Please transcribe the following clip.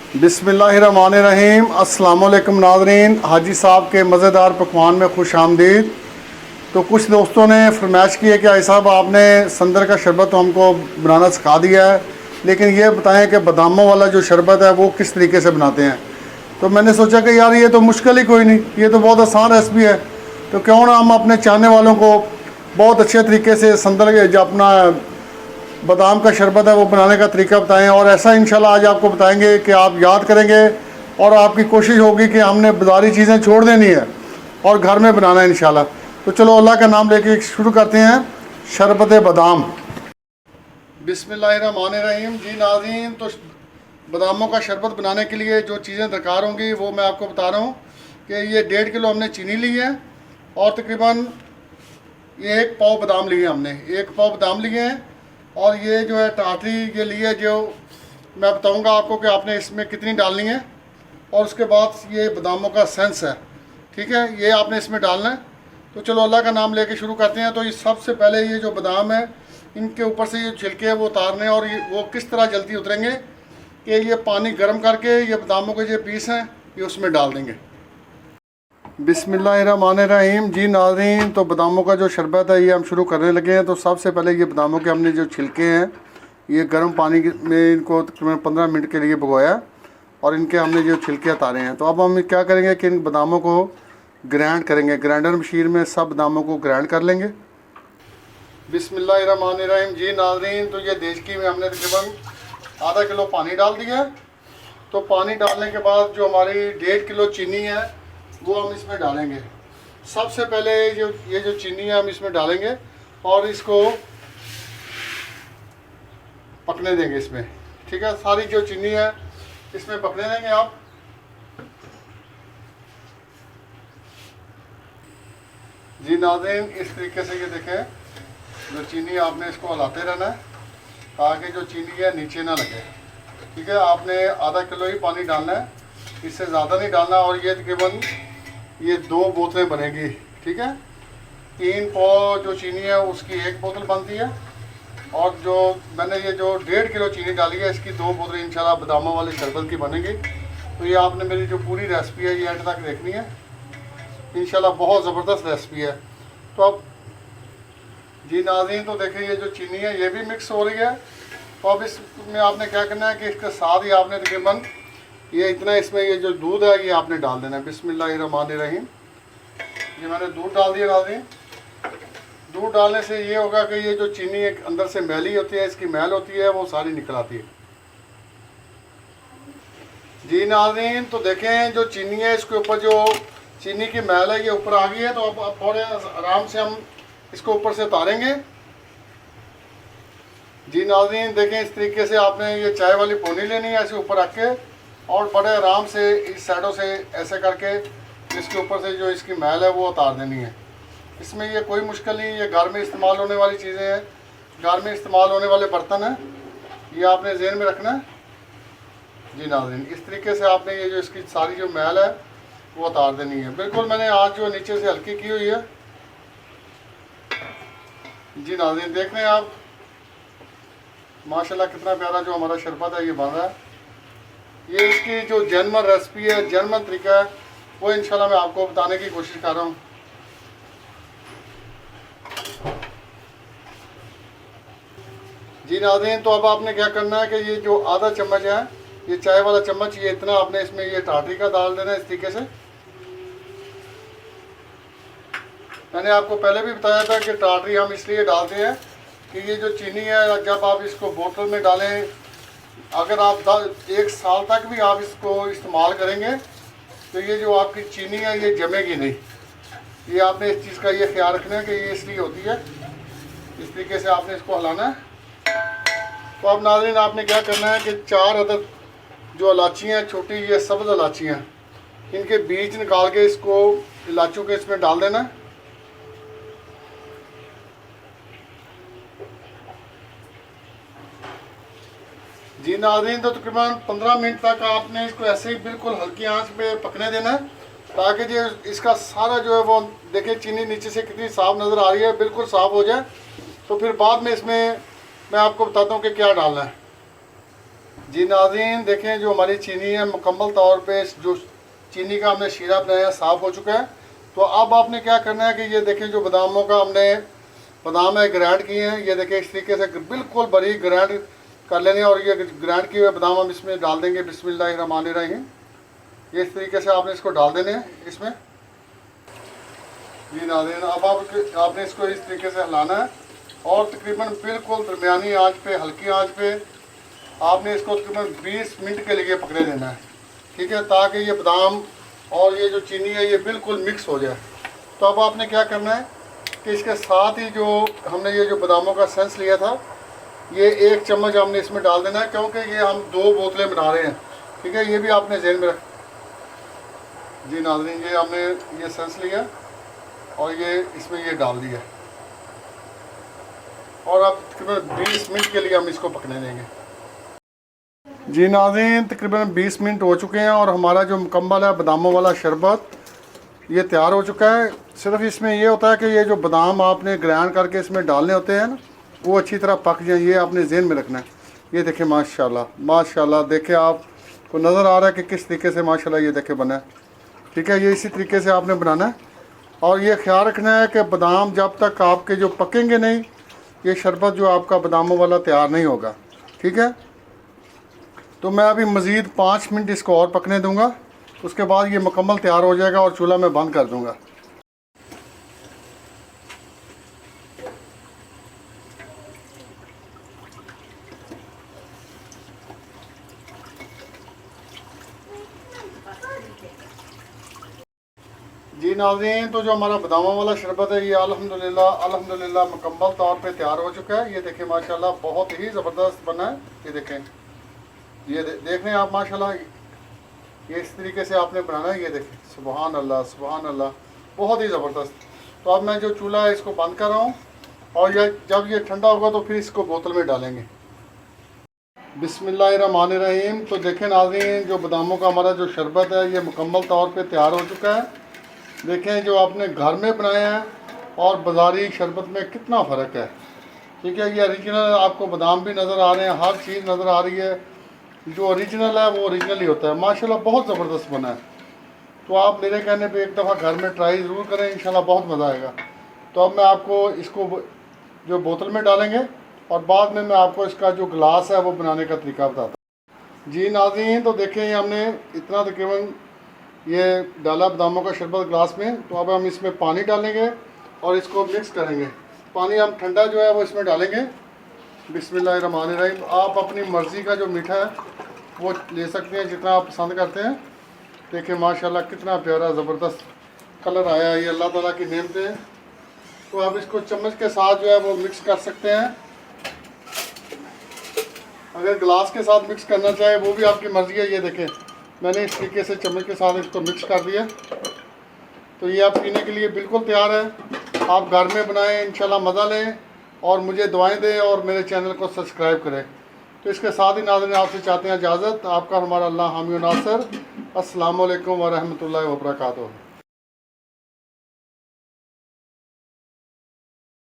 बिस्मिल्लाहिर्रहमानिर्रहीम। अस्सलाम वालेकुम नाज़रीन, हाजी साहब के मज़ेदार पकवान में खुश आमदीद। तो कुछ दोस्तों ने फरमाइश की है कि भाई साहब आपने संदर का शरबत तो हमको बनाना सिखा दिया है, लेकिन ये बताएं कि बादामों वाला जो शरबत है वो किस तरीके से बनाते हैं। तो मैंने सोचा कि यार ये तो मुश्किल ही कोई नहीं, ये तो बहुत आसान रेसिपी है। तो क्यों ना हम अपने चाहने वालों को बहुत अच्छे तरीके से संदर जो अपना बादाम का शरबत है वो बनाने का तरीका बताएं। और ऐसा इंशाल्लाह आज आपको बताएंगे कि आप याद करेंगे और आपकी कोशिश होगी कि हमने बाज़ारी चीज़ें छोड़ देनी है और घर में बनाना है इंशाल्लाह। तो चलो अल्लाह का नाम लेके शुरू करते हैं शरबत बादाम। बिस्मिल्लाहिर्रहमानिर्रहीम। जी नाज़रीन, तो बादामों का शरबत बनाने के लिए जो चीज़ें दरकार होंगी वो मैं आपको बता रहा हूँ कि ये 1.5 किलो हमने चीनी ली है और तकरीबन ये 1 पाव बादाम लिए हमने, 1 पाव बादाम लिए हैं। और ये जो है टाटरी ये लिए, जो मैं बताऊंगा आपको कि आपने इसमें कितनी डालनी है। और उसके बाद ये बादामों का सेंस है, ठीक है, ये आपने इसमें डालना है। तो चलो अल्लाह का नाम लेके शुरू करते हैं। तो ये सबसे पहले ये जो बादाम है इनके ऊपर से ये छिलके हैं वो उतारने, और ये वो किस तरह जल्दी उतरेंगे कि ये पानी गर्म करके ये बादामों के जो पीस हैं ये उसमें डाल देंगे। बिस्मिल्लाहिर्रहमानिर्रहीम। जी नाज़रीन, तो बादामों का जो शरबत है ये हम शुरू करने लगे हैं। तो सबसे पहले ये बादामों के हमने जो छिलके हैं ये गर्म पानी में इनको तकरीबन 15 मिनट के लिए भिगोया और इनके हमने जो छिलके उतारे हैं। तो अब हम क्या करेंगे कि इन बादामों को ग्राइंड करेंगे, ग्राइंडर मशीन में सब बादामों को ग्राइंड कर लेंगे। बिस्मिल्लाहिर्रहमानिर्रहीम। जी नाज़रीन, तो ये देशकी में हमने तकरीबन आधा किलो पानी डाल दिया। तो पानी डालने के बाद जो हमारी 1.5 किलो चीनी है वो हम इसमें डालेंगे। सबसे पहले ये जो चीनी है हम इसमें डालेंगे और इसको पकने देंगे इसमें, ठीक है। सारी जो चीनी है इसमें पकने देंगे आप। जी नाज़रीन, इस तरीके से ये देखें, जो चीनी आपने इसको हिलाते रहना है ताकि जो चीनी है नीचे ना लगे, ठीक है। आपने आधा किलो ही पानी डालना है, इससे ज़्यादा नहीं डालना। और ये तकरीबन ये 2 बोतलें बनेगी, ठीक है। 3 पाव जो चीनी है उसकी 1 बोतल बनती है और जो मैंने ये जो 1.5 किलो चीनी डाली है इसकी 2 बोतलें इंशाल्लाह बादामों वाले शरबत की बनेंगी। तो ये आपने मेरी जो पूरी रेसिपी है ये एंड तक देखनी है इंशाल्लाह, बहुत ज़बरदस्त रेसिपी है। तो अब जी नाज़रीन, तो देखिए ये जो चीनी है ये भी मिक्स हो रही है। तो अब इसमें आपने क्या करना है कि इसके साथ ही आपने तकरीबन ये इतना इसमें ये जो दूध है ये आपने डाल देना है। बिस्मिल्लाहिर्रहमानिर्रहीम। ये मैंने दूध डाल दिया नाज़रीन। दूध डालने से ये होगा कि ये जो चीनी एक अंदर से मैली होती है, इसकी मैल होती है वो सारी निकल आती है। जी नाज़रीन, तो देखें जो चीनी है इसके ऊपर जो चीनी की मैल है ये ऊपर आ गई है। तो अब थोड़े आराम से हम इसको ऊपर से उतारेंगे। जी नाज़रीन, देखें इस तरीके से आपने ये चाय वाली पोनी लेनी है, ऐसे ऊपर रख के और बड़े आराम से इस साइडों से ऐसे करके इसके ऊपर से जो इसकी मैल है वो उतार देनी है। इसमें ये कोई मुश्किल नहीं, ये घर में इस्तेमाल होने वाली चीज़ें हैं, घर में इस्तेमाल होने वाले बर्तन हैं, ये आपने ज़हन में रखना है। जी नाज़रीन, इस तरीके से आपने ये जो इसकी सारी जो मैल है वो उतार देनी है। बिल्कुल मैंने आज जो नीचे से हल्की की हुई है। जी नाज़रीन, देख रहे हैं आप माशाल्लाह कितना प्यारा जो हमारा शरबत है ये बन रहा है। ये इसकी जो जर्मन रेसिपी है, जर्मन तरीका है, वो इंशाल्लाह मैं आपको बताने की कोशिश कर रहा हूँ। जी नाज़रीन, तो अब आपने क्या करना है कि ये जो आधा चम्मच है, ये चाय वाला चम्मच, ये इतना आपने इसमें ये टाटरी का डाल देना है इस तरीके से। मैंने आपको पहले भी बताया था कि टाटरी हम इसलिए डालते हैं कि ये जो चीनी है जब आप इसको बोतल में डालें, अगर आप 1 साल तक भी आप इसको इस्तेमाल करेंगे तो ये जो आपकी चीनी है ये जमेगी नहीं। ये आपने इस चीज़ का ये ख्याल रखना है कि ये इसलिए होती है। इस तरीके से आपने इसको हिलाना है। तो अब नाज़रीन आपने क्या करना है कि 4 अदद जो इलाचियाँ हैं छोटी, ये सब्ज़ इलाचियाँ, इनके बीज निकाल के इसको इलाचियों के इसमें डाल देना है। जी नाज़रीन, तो तकरीबन 15 मिनट तक आपने इसको ऐसे ही बिल्कुल हल्की आंच पे पकने देना है ताकि जो इसका सारा जो है वो देखिए चीनी नीचे से कितनी साफ़ नज़र आ रही है, बिल्कुल साफ़ हो जाए। तो फिर बाद में इसमें मैं आपको बताता हूँ कि क्या डालना है। जी नाज़रीन देखें, जो हमारी चीनी है मुकम्मल तौर पे जो चीनी का हमने शीरा बनाया साफ़ हो चुका है। तो अब आपने क्या करना है कि ये देखें, जो बादामों का हमने बादाम है ग्राइंड किए हैं, ये देखें इस तरीके से बिल्कुल बारीक ग्राइंड कर लेने हैं। और ये ग्राइंड किए हुए बादाम हम इसमें डाल देंगे। बिस्मिल्लाहिर्रहमानिर्रहीम। ये इस तरीके से आपने इसको डाल देने हैं इसमें। जी नाज़रीन, अब आपने इसको इस तरीके से हिलाना है और तकरीबन बिल्कुल दरमियानी आंच पे, हल्की आंच पे आपने इसको तकरीबन 20 मिनट के लिए पकड़े देना है, ठीक है, ताकि ये बादाम और ये जो चीनी है ये बिल्कुल मिक्स हो जाए। तो अब आपने क्या करना है कि इसके साथ ही जो हमने ये जो बादामों का सेंस लिया था, ये 1 चम्मच हमने इसमें डाल देना है, क्योंकि ये हम 2 बोतलें बना रहे हैं, ठीक है। ये भी आपने ज़हन में रख। जी नाज़रीन, ये हमने ये सेंस लिया और ये इसमें ये डाल दिया और अब तकरीबन 20 मिनट के लिए हम इसको पकने देंगे। जी नाज़रीन, तकरीबन 20 मिनट हो चुके हैं और हमारा जो मुकम्मल है बादामों वाला शरबत ये तैयार हो चुका है। सिर्फ इसमें ये होता है कि ये जो बादाम आपने ग्राइंड करके इसमें डालने होते हैं ना, वो अच्छी तरह पक जाए, ये आपने ज़हन में रखना है। ये देखें माशाल्लाह माशाल्लाह, देखें आपको नज़र आ रहा है कि किस तरीके से माशाल्लाह ये देखें बना है, ठीक है। ये इसी तरीके से आपने बनाना है और ये ख्याल रखना है कि बादाम जब तक आपके जो पकेंगे नहीं, ये शरबत जो आपका बादामों वाला तैयार नहीं होगा, ठीक है। तो मैं अभी मज़ीद 5 मिनट इसको और पकने दूंगा, उसके बाद ये मुकम्मल तैयार हो जाएगा और चूल्हा मैं बंद कर दूंगा। जी नाज़रीन, तो जो हमारा बादामों वाला शरबत है ये अल्हम्दुलिल्लाह मुकम्मल तौर पे तैयार हो चुका है। ये देखें माशाल्लाह बहुत ही ज़बरदस्त बना है। ये देखें, ये देख रहे हैं आप माशाल्लाह, ये इस तरीके से आपने बनाना है। ये देखें, सुबहान अल्लाह सुबहान अल्लाह, बहुत ही ज़बरदस्त। तो अब मैं जो चूल्हा है इसको बंद कर रहा हूँ और ये जब ये ठंडा होगा तो फिर इसको बोतल में डालेंगे। बिस्मिल्लाहिर्रहमानिर्रहीम। तो देखें नाज़रीन, जो बादामों का हमारा जो शरबत है ये मुकम्मल तौर पे तैयार हो चुका है। देखें, जो आपने घर में बनाया है और बाज़ारी शरबत में कितना फ़र्क है, ठीक है। ये ओरिजिनल आपको बादाम भी नज़र आ रहे हैं, हर चीज़ नज़र आ रही है। जो ओरिजिनल है वो ओरिजिनल ही होता है। माशाल्लाह बहुत ज़बरदस्त बना है। तो आप मेरे कहने पे एक दफ़ा घर में ट्राई ज़रूर करें, इंशाल्लाह बहुत मज़ा आएगा। तो अब मैं आपको इसको जो बोतल में डालेंगे और बाद में मैं आपको इसका जो गिलास है वो बनाने का तरीका बताता हूँ। जी नाज़रीन, तो देखें ये हमने इतना तकरीबन ये डाला बादामों का शरबत गिलास में। तो अब हम इसमें पानी डालेंगे और इसको मिक्स करेंगे। पानी हम ठंडा जो है वो इसमें डालेंगे। बिस्मिल्लाहिर्रहमानिर्रहीम। आप अपनी मर्ज़ी का जो मीठा है वो ले सकते हैं, जितना आप पसंद करते हैं। देखिए माशाल्लाह कितना प्यारा ज़बरदस्त कलर आया है, ये अल्लाह ताला की नेमतें हैं। तो आप इसको चम्मच के साथ जो है वो मिक्स कर सकते हैं। अगर गिलास के साथ मिक्स करना चाहे वो भी आपकी मर्ज़ी है। ये देखें, मैंने इस तरीके से चम्मच के साथ इसको मिक्स कर दिया। तो ये आप पीने के लिए बिल्कुल तैयार है। आप घर में बनाएं, इंशाल्लाह मज़ा लें और मुझे दुआएं दें और मेरे चैनल को सब्सक्राइब करें। तो इसके साथ ही नाज़रीन आपसे चाहते हैं इजाज़त। आपका हमारा अल्लाह हामी व नासर। अस्सलामु अलैकुम व रहमतुल्लाहि व बरकातुहू।